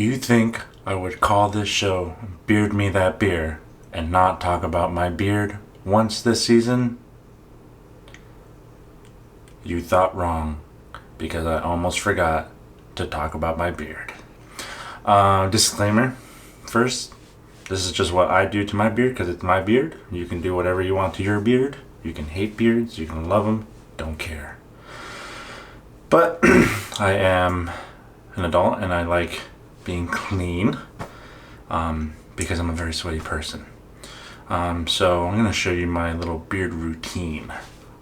Do you think I would call this show Beard Me That Beer and not talk about my beard once this season? You thought wrong, because I almost forgot to talk about my beard. Disclaimer first, this is just what I do to my beard because it's my beard. You can do whatever you want to your beard. You can hate beards, you can love them, don't care. But I am an adult and I like being clean because I'm a very sweaty person. So I'm going to show you my little beard routine.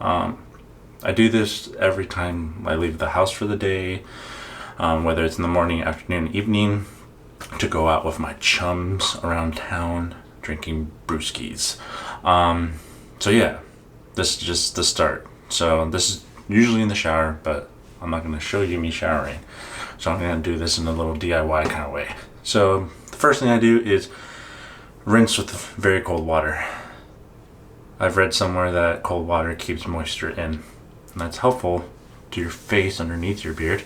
I do this every time I leave the house for the day, whether it's in the morning, afternoon, evening, to go out with my chums around town drinking brewskis. So yeah, this is just the start. So this is usually in the shower, but I'm not going to show you me showering. So I'm going to do this in a little DIY kind of way. So the first thing I do is rinse with very cold water. I've read somewhere that cold water keeps moisture in. And that's helpful to your face underneath your beard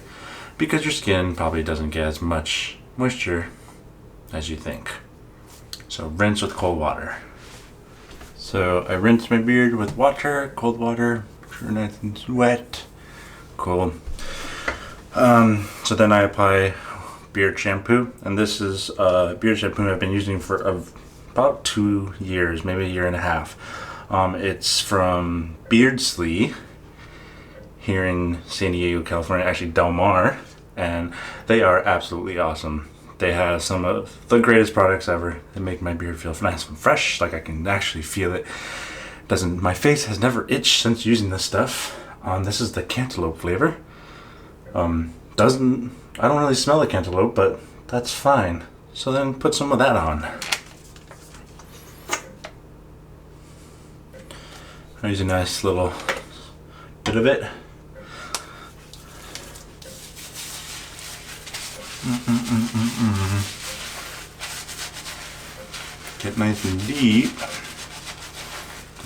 because your skin probably doesn't get as much moisture as you think. So rinse with cold water. So I rinse my beard with water, cold water, sure nice and wet, cold. So then I apply beard shampoo, and this is beard shampoo I've been using for about 2 years, maybe a year and a half. It's from Beardsley here in San Diego, California, actually Del Mar, and they are absolutely awesome. They have some of the greatest products ever. They make my beard feel nice and fresh, like I can actually feel it. My face has never itched since using this stuff. This is the cantaloupe flavor. I don't really smell the cantaloupe, but that's fine. So then put some of that on. I use a nice little bit of it. Get nice and deep.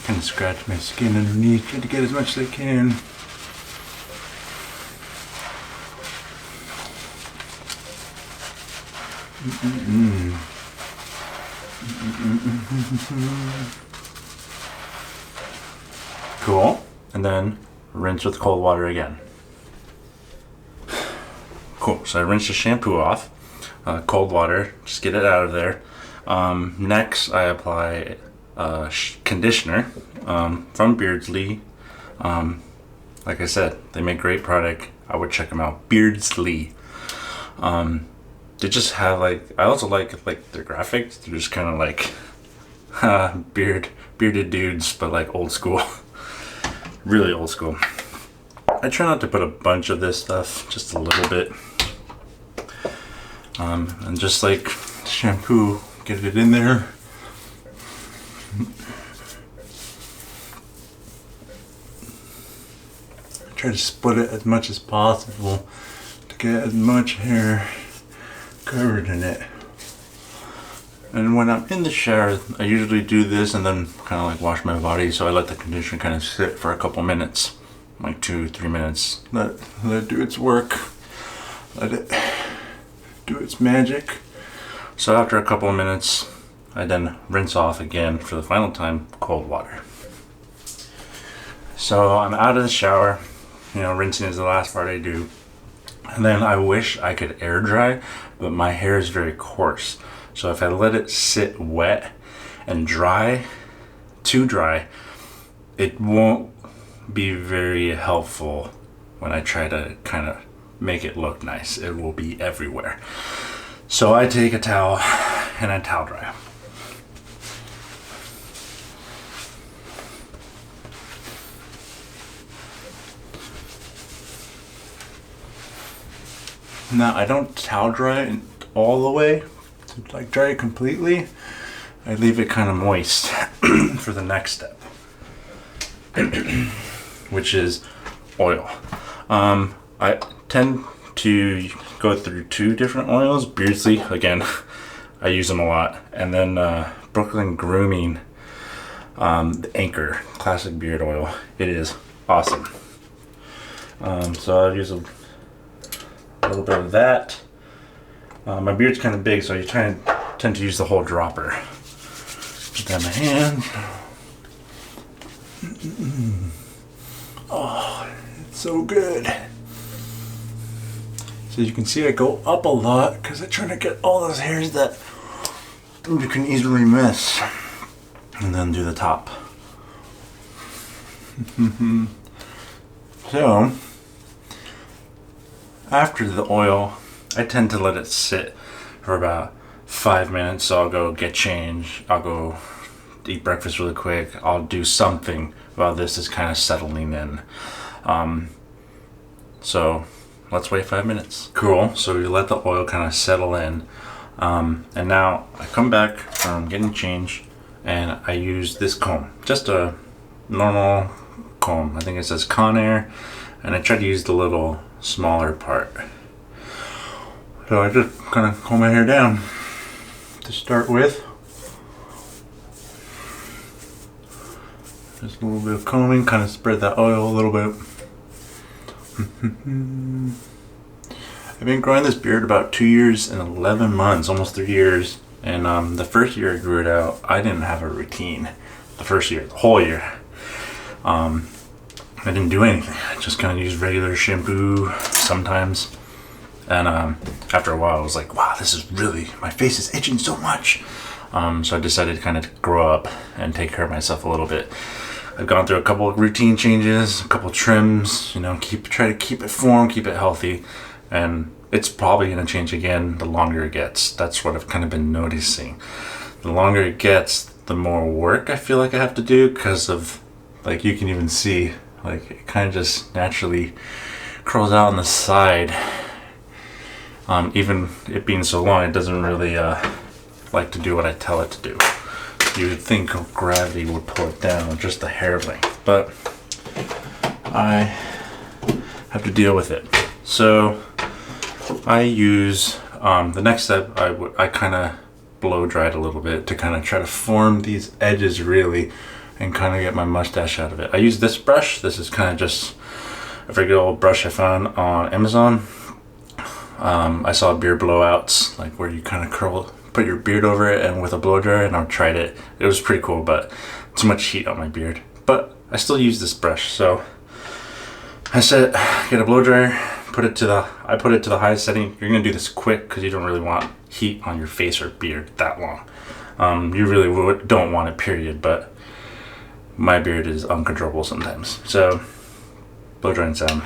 Kind of scratch my skin underneath, try to get as much as I can. Cool. And then rinse with cold water again. Cool. So I rinse the shampoo off, cold water, just get it out of there. Next, I apply conditioner from Beardsley. Like I said, they make great product. I would check them out. Beardsley. They just have I also like their graphics. They're just kind of like bearded dudes, but like old school. Really old school. I try not to put a bunch of this stuff, just a little bit. And just like shampoo, get it in there. Try to split it as much as possible to get as much hair covered in it. And when I'm in the shower, I usually do this and then kind of like wash my body. So I let the conditioner kind of sit for a couple minutes, like 2-3 minutes. Let it do its work. Let it do its magic. So after a couple of minutes, I then rinse off again for the final time, cold water. So I'm out of the shower. Rinsing is the last part I do. And then I wish I could air dry, but my hair is very coarse. So if I let it sit wet and too dry, it won't be very helpful when I try to kind of make it look nice. It will be everywhere. So I take a towel and I towel dry. Now I don't towel dry it all the way to dry it completely. I leave it kind of moist for the next step, which is oil. I tend to go through 2 different oils. Beardsley, again, I use them a lot, and then Brooklyn Grooming, the Anchor Classic Beard Oil. It is awesome. So I'll use a little bit of that, My beard's kind of big, so you tend to use the whole dropper. Put that in my hand. Oh, it's so good. So you can see I go up a lot because I'm trying to get all those hairs that you can easily miss. And then do the top. So, after the oil, I tend to let it sit for about 5 minutes. So I'll go get changed. I'll go eat breakfast really quick. I'll do something while this is kind of settling in. So let's wait 5 minutes. Cool. So we let the oil kind of settle in. And now I come back from getting changed and I use this comb. Just a normal comb. I think it says Conair. And I try to use the little smaller part. So I just kind of comb my hair down to start with. Just a little bit of combing, kind of spread that oil a little bit. I've been growing this beard about 2 years and 11 months, almost 3 years. And the first year I grew it out, I didn't have a routine. The first year, the whole year. I didn't do anything. I just kind of used regular shampoo sometimes. And after a while, I was like, wow, this is really, my face is itching so much. So I decided to kind of grow up and take care of myself a little bit. I've gone through a couple of routine changes, a couple of trims, you know, try to keep it form, keep it healthy. And it's probably going to change again the longer it gets. That's what I've kind of been noticing. The longer it gets, the more work I feel like I have to do because of, like, you can even see, like, it kind of just naturally curls out on the side. Even it being so long, it doesn't really like to do what I tell it to do. You would think gravity would pull it down, just the hair length, but I have to deal with it. So I use the next step. I kind of blow dry it a little bit to kind of try to form these edges really, and kind of get my mustache out of it. I use this brush. This is kind of just a regular old brush I found on Amazon. I saw beard blowouts, like where you kind of put your beard over it and with a blow dryer, and I tried it. It was pretty cool, but too much heat on my beard. But I still use this brush, so I said, get a blow dryer, put it to the highest setting. You're gonna do this quick because you don't really want heat on your face or beard that long. You really don't want it, period. But my beard is uncontrollable sometimes, so blow drying sound.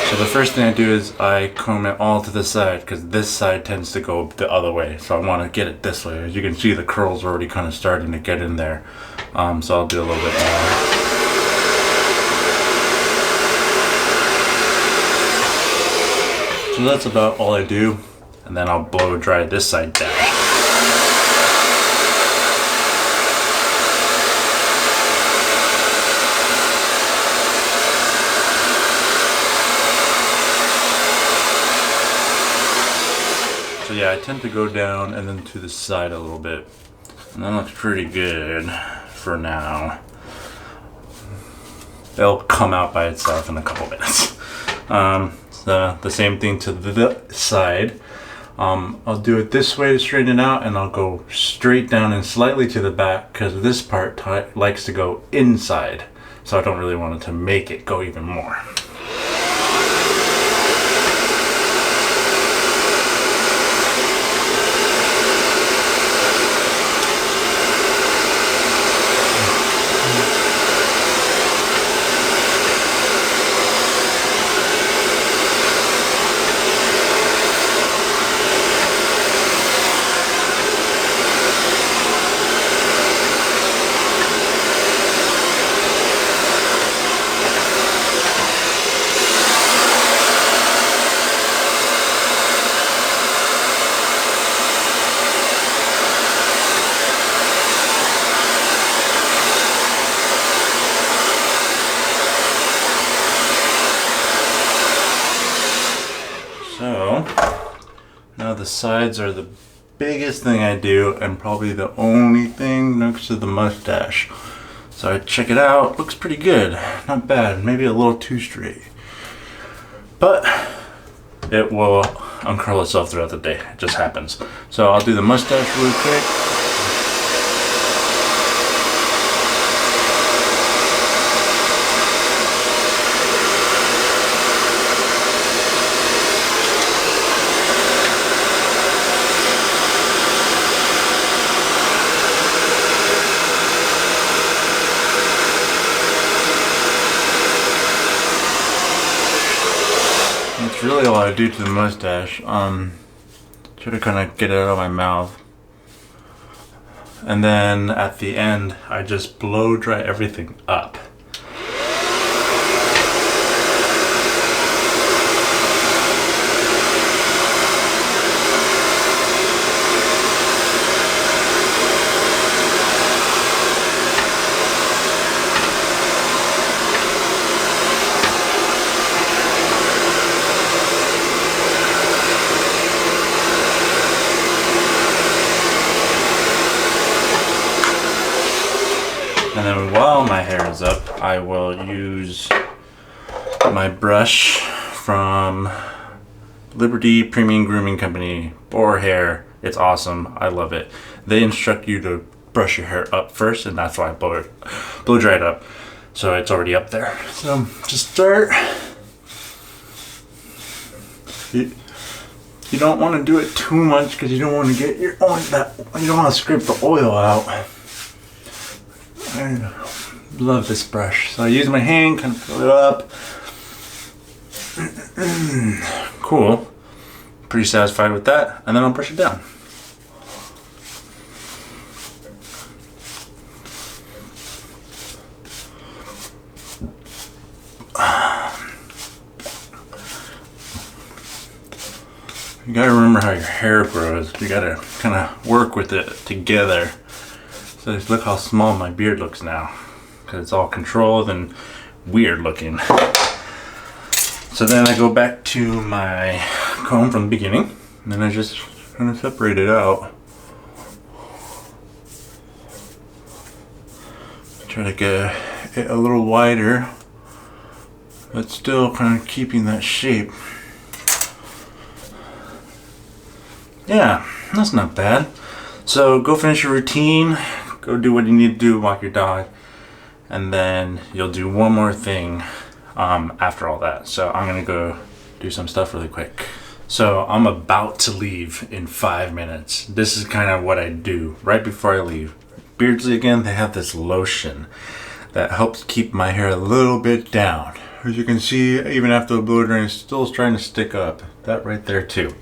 So the first thing I do is I comb it all to the side because this side tends to go the other way. So I want to get it this way. As you can see, the curls are already kind of starting to get in there. So I'll do a little bit more. So that's about all I do. And then I'll blow dry this side down. So yeah, I tend to go down and then to the side a little bit. And that looks pretty good for now. It'll come out by itself in a couple minutes. So the same thing to the side. I'll do it this way to straighten it out, and I'll go straight down and slightly to the back because this part likes to go inside. So I don't really want it to make it go even more. So now the sides are the biggest thing I do and probably the only thing next to the mustache. So I check it out, looks pretty good, not bad, maybe a little too straight. But it will uncurl itself throughout the day, it just happens. So I'll do the mustache really quick. That's really all I do to the mustache. Try to kind of get it out of my mouth. And then at the end, I just blow dry everything up. And then while my hair is up, I will use my brush from Liberty Premium Grooming Company, Boar Hair. It's awesome, I love it. They instruct you to brush your hair up first, and that's why I blow dry it up. So it's already up there. So just start. You don't want to do it too much because you don't want to get your oil, you don't want to scrape the oil out. I love this brush. So I use my hand, kind of fill it up. Cool. Pretty satisfied with that. And then I'll brush it down. You gotta remember how your hair grows. You gotta kind of work with it together. So just look how small my beard looks now, because it's all controlled and weird looking. So then I go back to my comb from the beginning, and then I just kind of separate it out. Try to get it a little wider, but still kind of keeping that shape. Yeah, that's not bad. So go finish your routine. Go do what you need to do, walk your dog, and then you'll do one more thing after all that. So I'm gonna go do some stuff really quick. So I'm about to leave in 5 minutes. This is kind of what I do right before I leave. Beardsley again, they have this lotion that helps keep my hair a little bit down. As you can see, even after the blow drying, it's still trying to stick up. That right there too.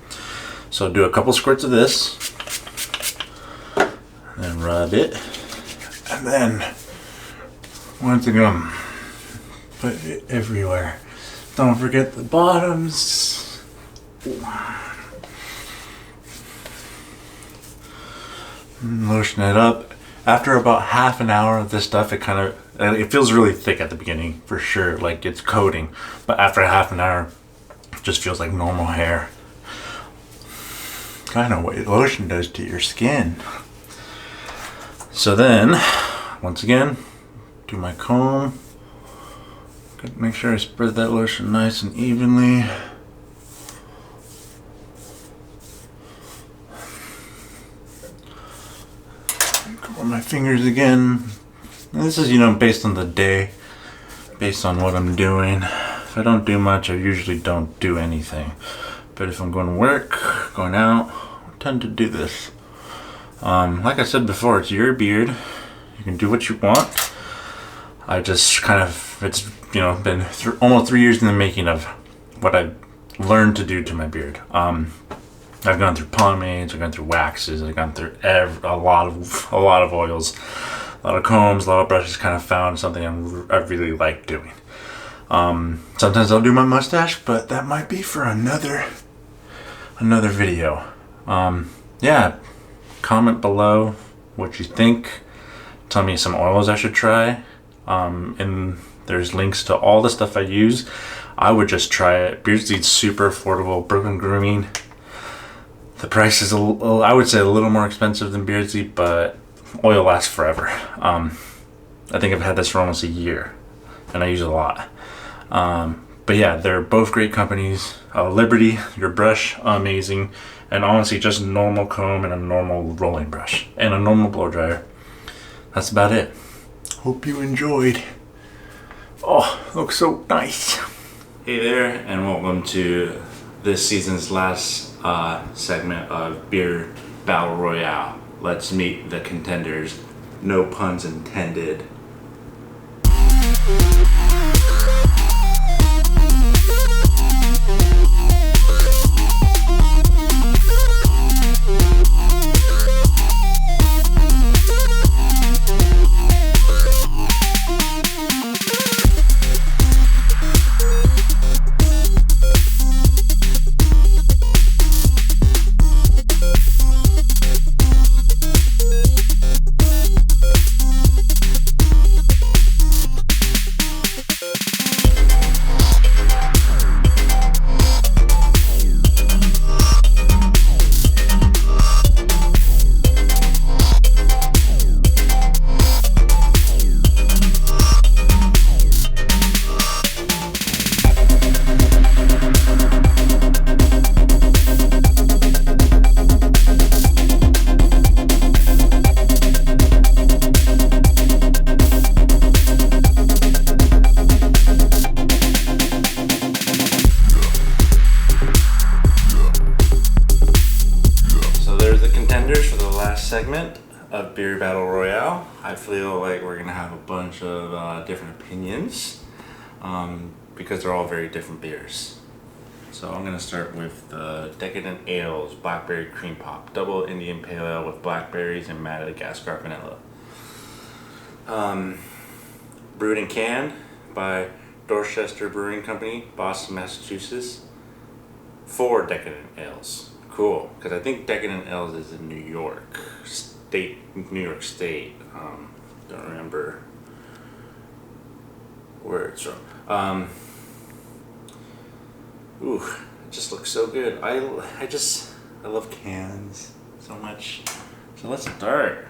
So do a couple squirts of this. And rub it, and then once again put it everywhere. Don't forget the bottoms. Lotion it up. After about half an hour of this stuff, it feels really thick at the beginning for sure, like it's coating, but after half an hour it just feels like normal hair. Kind of what lotion does to your skin. So then, once again, do my comb. Make sure I spread that lotion nice and evenly. Cover my fingers again. And this is, based on the day, based on what I'm doing. If I don't do much, I usually don't do anything. But if I'm going to work, going out, I tend to do this. Like I said before, it's your beard. You can do what you want. I just it's been almost 3 years in the making of what I've learned to do to my beard. I've gone through pomades, I've gone through waxes, I've gone through a lot of oils, a lot of combs, a lot of brushes. Kind of found something I really like doing. Sometimes I'll do my mustache, but that might be for another video. Yeah. Comment below what you think. Tell me some oils I should try. And there's links to all the stuff I use. I would just try it. Beardsley's super affordable. Brooklyn Grooming, the price is I would say a little more expensive than Beardsley, but oil lasts forever. I think I've had this for almost a year, and I use it a lot. But yeah, they're both great companies. Liberty, your brush, amazing. And honestly, just normal comb and a normal rolling brush and a normal blow dryer. That's about it. Hope you enjoyed. Oh, looks so nice. Hey there, and welcome to this season's last segment of Beer Battle Royale. Let's meet the contenders. No puns intended. Segment of Beer Battle Royale. I feel like we're gonna have a bunch of different opinions because they're all very different beers. So I'm gonna start with the Decadent Ales Blackberry Cream Pop Double Indian Pale Ale with blackberries and Madagascar vanilla. Brewed and canned by Dorchester Brewing Company, Boston, Massachusetts. 4 Decadent Ales. Cool, because I think Decadent Ales is in New York State. Don't remember where it's from. Ooh, it just looks so good. I love cans so much. So let's start.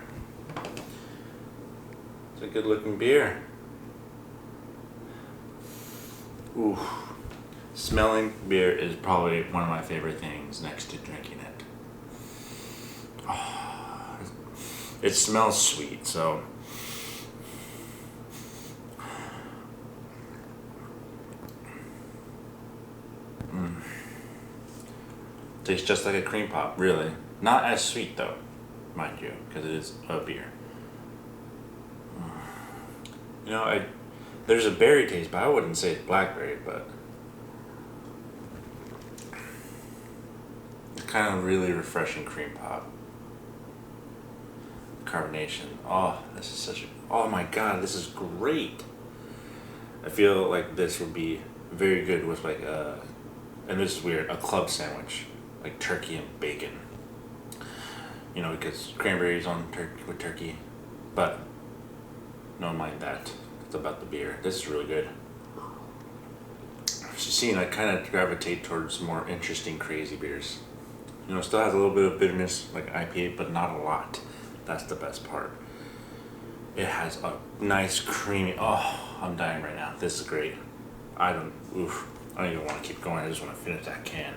It's a good looking beer. Ooh. Smelling beer is probably one of my favorite things next to drinking it. Oh, it smells sweet, so. Tastes just like a cream pop, really. Not as sweet though, mind you, because it is a beer. You know, there's a berry taste, but I wouldn't say it's blackberry, but kind of really refreshing cream pop. Carbonation. Oh, this is oh my god, this is great. I feel like this would be very good with like and this is weird, a club sandwich. Like turkey and bacon. You know, because cranberries on with turkey. But don't mind that. It's about the beer. This is really good. As you've seen, I kind of gravitate towards more interesting, crazy beers. You know, it still has a little bit of bitterness, like IPA, but not a lot. That's the best part. It has a nice creamy, oh, I'm dying right now. This is great. I don't even want to keep going. I just want to finish that can.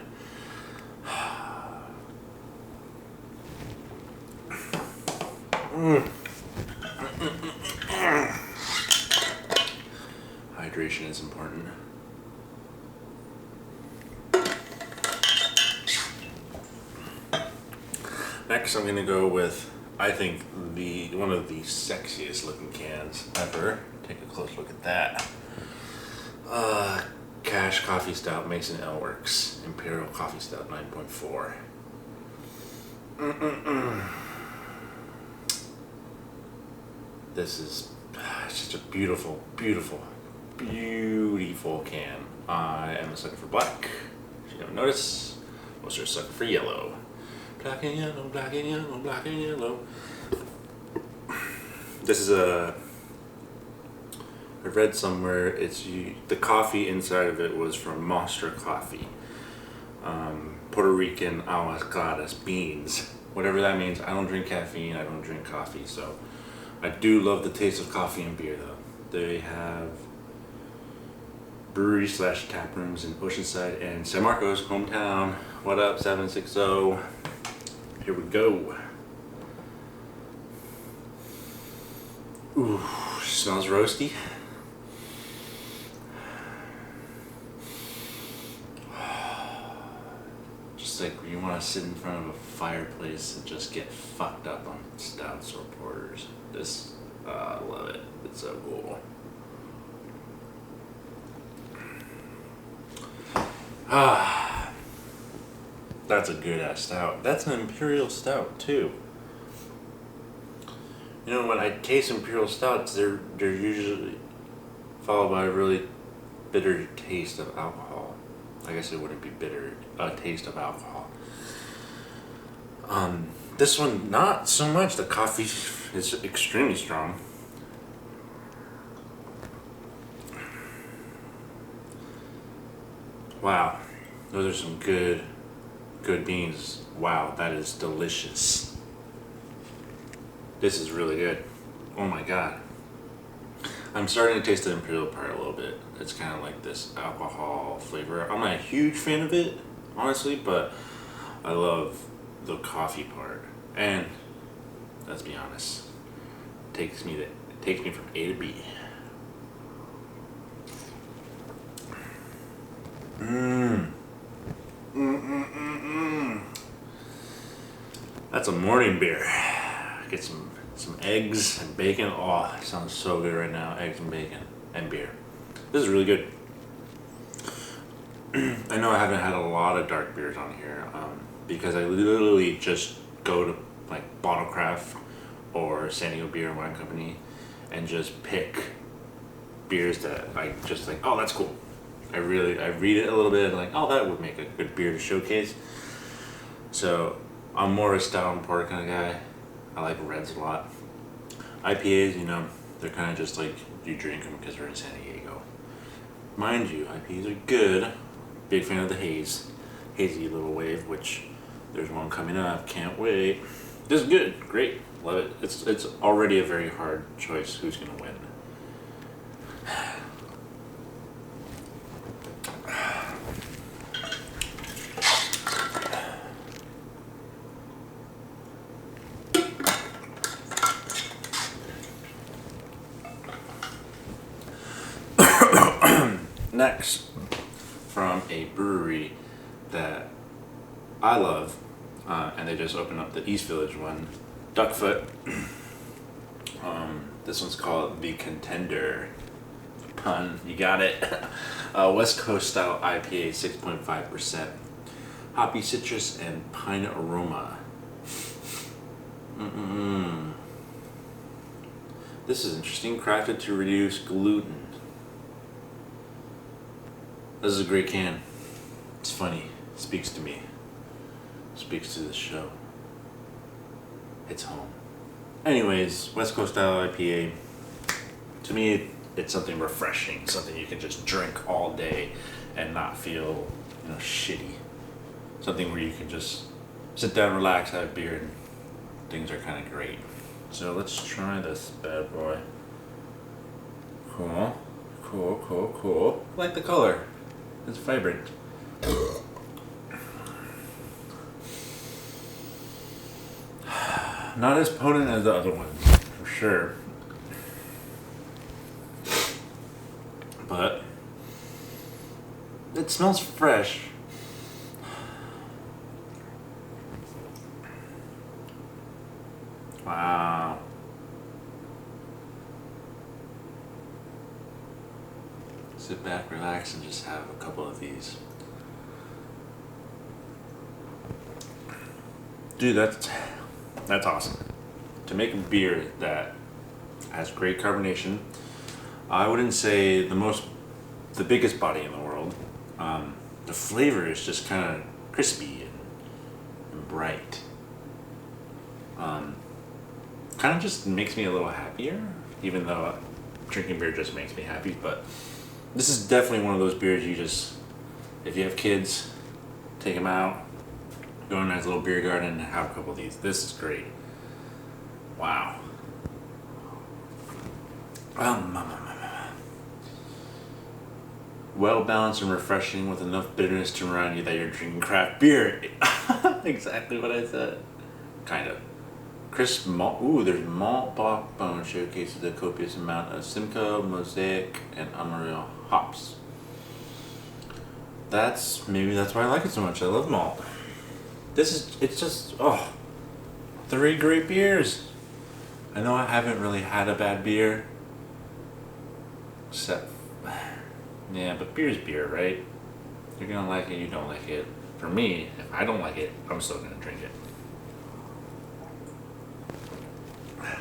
Hydration is important. Next, I'm gonna go with, I think, one of the sexiest looking cans ever. Take a close look at that. Cash Coffee Stout Mason Ale Works Imperial Coffee Stout 9.4. This is just a beautiful, beautiful, beautiful can. I am a sucker for black. If you don't notice, most are a sucker for yellow. Black and yellow, black and yellow, black and yellow. This is a I read somewhere the coffee inside of it was from Monster Coffee. Puerto Rican aguacadas beans. Whatever that means. I don't drink caffeine, I don't drink coffee, so I do love the taste of coffee and beer though. They have breweries / tap rooms in Oceanside and San Marcos, hometown. What up, 760? Here we go. Ooh, smells roasty. Just like you want to sit in front of a fireplace and just get fucked up on stouts or porters. I love it. It's so cool. That's a good ass stout. That's an imperial stout too. You know, when I taste imperial stouts, they're usually followed by a really bitter taste of alcohol. I guess it wouldn't be bitter, a taste of alcohol. This one, not so much. The coffee is extremely strong. Wow, those are some good beans. Wow, that is delicious. This is really good. Oh my god. I'm starting to taste the imperial part a little bit. It's kind of like this alcohol flavor. I'm not a huge fan of it, honestly, but I love the coffee part. And let's be honest, it takes me from A to B. That's a morning beer. Get some eggs and bacon. Oh, it sounds so good right now. Eggs and bacon and beer. This is really good. I know I haven't had a lot of dark beers on here because I literally just go to like Bottlecraft or San Diego Beer and Wine Company and just pick beers that I just like, oh, that's cool. I read it a little bit and like, oh, that would make a good beer to showcase. So I'm more a stout and porter kind of guy. I like reds a lot. IPAs, you know, they're kind of just like you drink them because they're in San Diego. Mind you, IPAs are good. Big fan of the hazy little wave, which there's one coming up. Can't wait. This is good. Great. Love it. It's already a very hard choice. Who's gonna win? Next, from a brewery that I love, and they just opened up the East Village one, Duckfoot. This one's called The Contender. Pun, you got it. West Coast style IPA, 6.5%. Hoppy citrus and pine aroma. This is interesting. Crafted to reduce gluten. This is a great can. It's funny. It speaks to me. It speaks to the show. It's home. Anyways, West Coast style IPA. To me, it's something refreshing. Something you can just drink all day and not feel, shitty. Something where you can just sit down, relax, have a beer, and things are kind of great. So let's try this bad boy. Cool. I like the color. It's vibrant. Not as potent as the other ones, for sure. But it smells fresh. Wow. Sit back, relax, and just have a couple of these. Dude, that's awesome. To make a beer that has great carbonation, I wouldn't say the biggest body in the world. The flavor is just kind of crispy and bright. Kind of just makes me a little happier, even though drinking beer just makes me happy, but this is definitely one of those beers you just, if you have kids, take them out, go in a nice little beer garden and have a couple of these. This is great. Wow. Well balanced and refreshing with enough bitterness to remind you that you're drinking craft beer. Exactly what I said. Kind of. Crisp malt. Ooh, there's malt backbone showcases a copious amount of Simcoe, Mosaic, and Amarillo hops. Maybe that's why I like it so much. I love malt. It's just, 3 great beers. I know I haven't really had a bad beer. Yeah, but beer's beer, right? You're gonna like it, you don't like it. For me, if I don't like it, I'm still gonna drink it.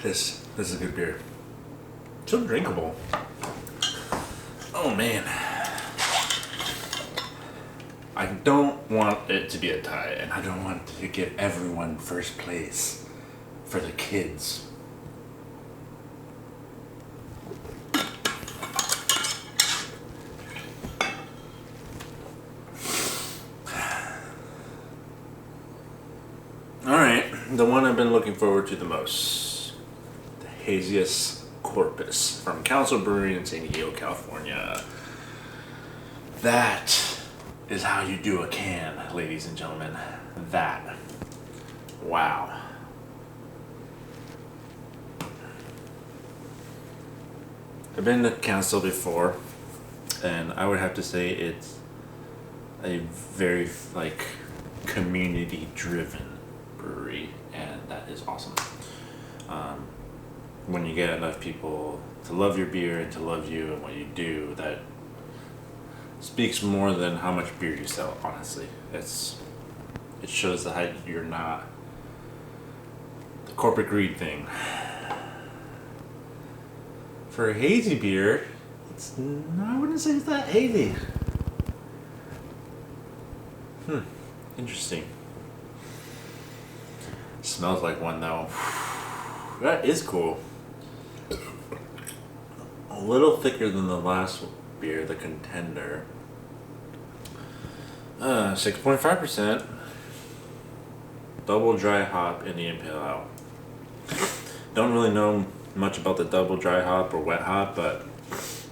This is a good beer. So drinkable. Oh man. I don't want it to be a tie, and I don't want to give everyone first place for the kids. Alright, the one I've been looking forward to the most. The Hazius Corpus from Council Brewery in San Diego, California. That is how you do a can, ladies and gentlemen. That. Wow. I've been to Council before, and I would have to say it's a very, community-driven brewery, and that is awesome. When you get enough people to love your beer and to love you and what you do, that speaks more than how much beer you sell, honestly. It shows that you're not the corporate greed thing. For a hazy beer, I wouldn't say it's that hazy. Interesting. Smells like one though. That is cool. A little thicker than the last beer, the Contender. 6.5%. Double dry hop Indian Pale Ale. Don't really know much about the double dry hop or wet hop, but if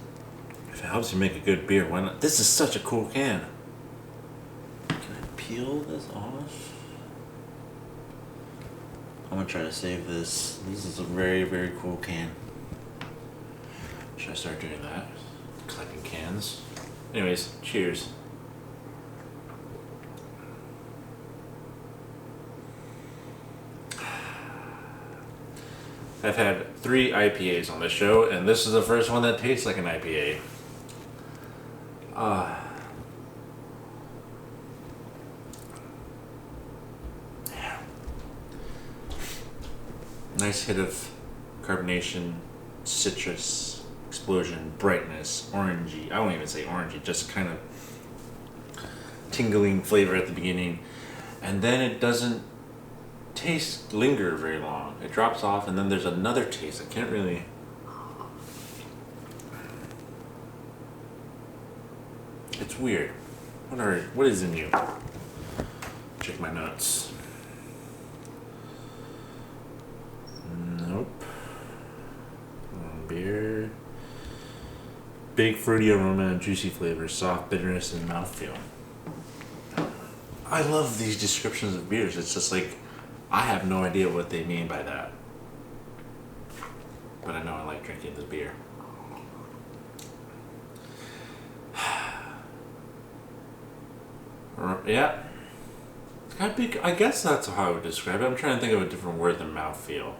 it helps you make a good beer, why not? This is such a cool can. Can I peel this off? I'm gonna try to save this. This is a very, very cool can. Should I start doing that? Collecting cans? Anyways, cheers. I've had 3 IPAs on this show, and this is the first one that tastes like an IPA. Nice hit of carbonation, citrus, explosion, brightness, orangey. I won't even say orangey, just kind of tingling flavor at the beginning. And then it doesn't linger very long. It drops off, and then there's another taste. I can't really... It's weird. What is in you? Check my notes. Nope. Beer. Big fruity aroma and juicy flavor, soft bitterness and mouthfeel. I love these descriptions of beers. It's just like, I have no idea what they mean by that. But I know I like drinking this beer. Yeah. It's got big, I guess that's how I would describe it. I'm trying to think of a different word than mouthfeel.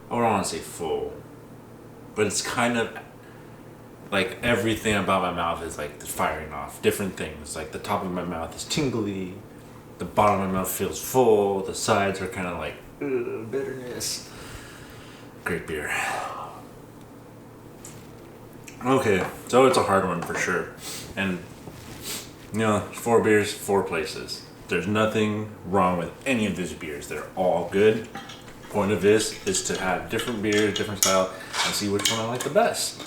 I don't want to say full. But it's kind of like everything about my mouth is like firing off different things. Like the top of my mouth is tingly. The bottom of my mouth feels full. The sides are kind of like bitterness. Great beer. Okay, so it's a hard one for sure. And, 4 beers, 4 places. There's nothing wrong with any of these beers. They're all good. Point of this is to have different beers, different style, and see which one I like the best.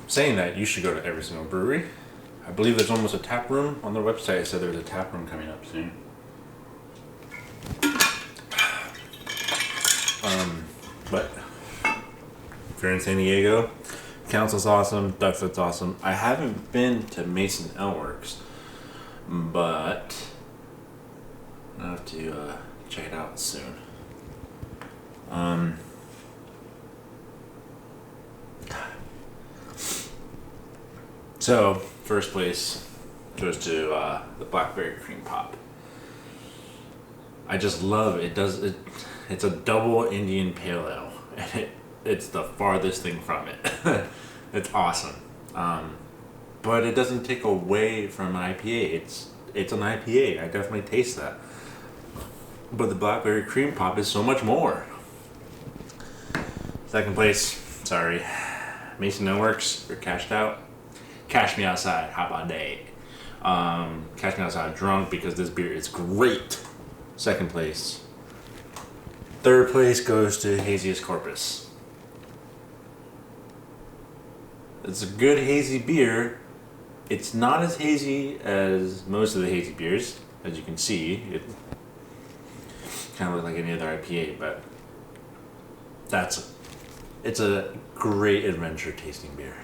saying that, you should go to every single brewery. I believe there's almost a tap room on their website. It said there's a tap room coming up soon. But if you're in San Diego, Council's awesome, Duckfoot's awesome. I haven't been to Mason Ale Works, but I'll have to check it out soon. So first place goes to the Blackberry Cream Pop. I just love it. It's a double Indian Pale Ale, and it's the farthest thing from it. It's awesome, but it doesn't take away from an IPA. It's an IPA. I definitely taste that. But the Blackberry Cream Pop is so much more. Second place, sorry, Mason Ale Works. You're cashed out. Cash me outside. How about that? Cash me outside drunk because this beer is great. Second place. Third place goes to Haziest Corpus. It's a good hazy beer. It's not as hazy as most of the hazy beers, as you can see. It kind of looks like any other IPA, but it's a great adventure tasting beer.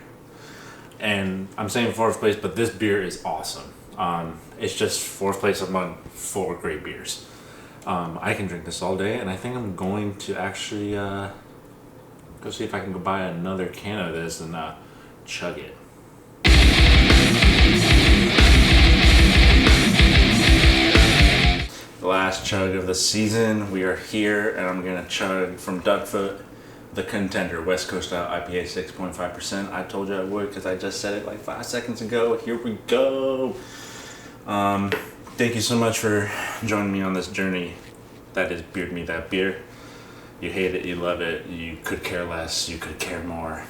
And I'm saying fourth place, but this beer is awesome. It's just fourth place among 4 great beers. I can drink this all day, and I think I'm going to actually go see if I can go buy another can of this and chug it. The last chug of the season. We are here, and I'm gonna chug from Duckfoot, the Contender West Coast Style IPA, 6.5%. I told you I would because I just said it like 5 seconds ago. Here we go. Thank you so much for joining me on this journey. That is Beard Me That Beer. You hate it, you love it, you could care less, you could care more.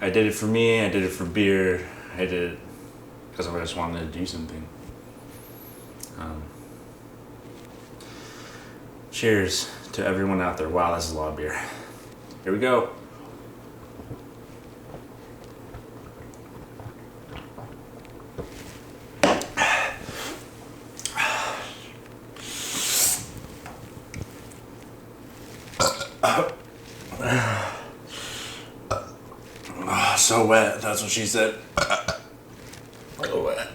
I did it for me, I did it for beer, I did it because I just wanted to do something. Cheers to everyone out there. Wow, this is a lot of beer. Here we go. So wet, that's what she said. So wet.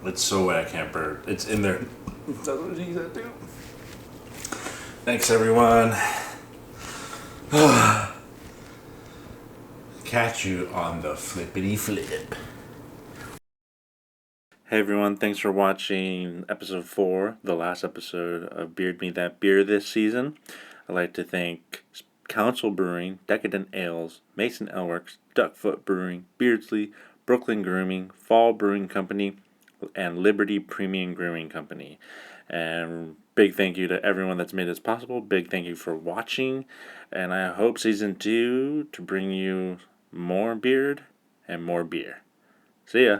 It's so wet I can't burp. It's in there. That's what she said too. Thanks everyone. Catch you on the flippity flip. Hey everyone, thanks for watching episode 4, the last episode of Beard Me That Beer this season. I'd like to thank Council Brewing, Decadent Ales, Mason Ale Works, Duckfoot Brewing, Beardsley, Brooklyn Grooming, Fall Brewing Company, and Liberty Premium Brewing Company. And big thank you to everyone that's made this possible. Big thank you for watching. And I hope season 2 to bring you more beard and more beer. See ya.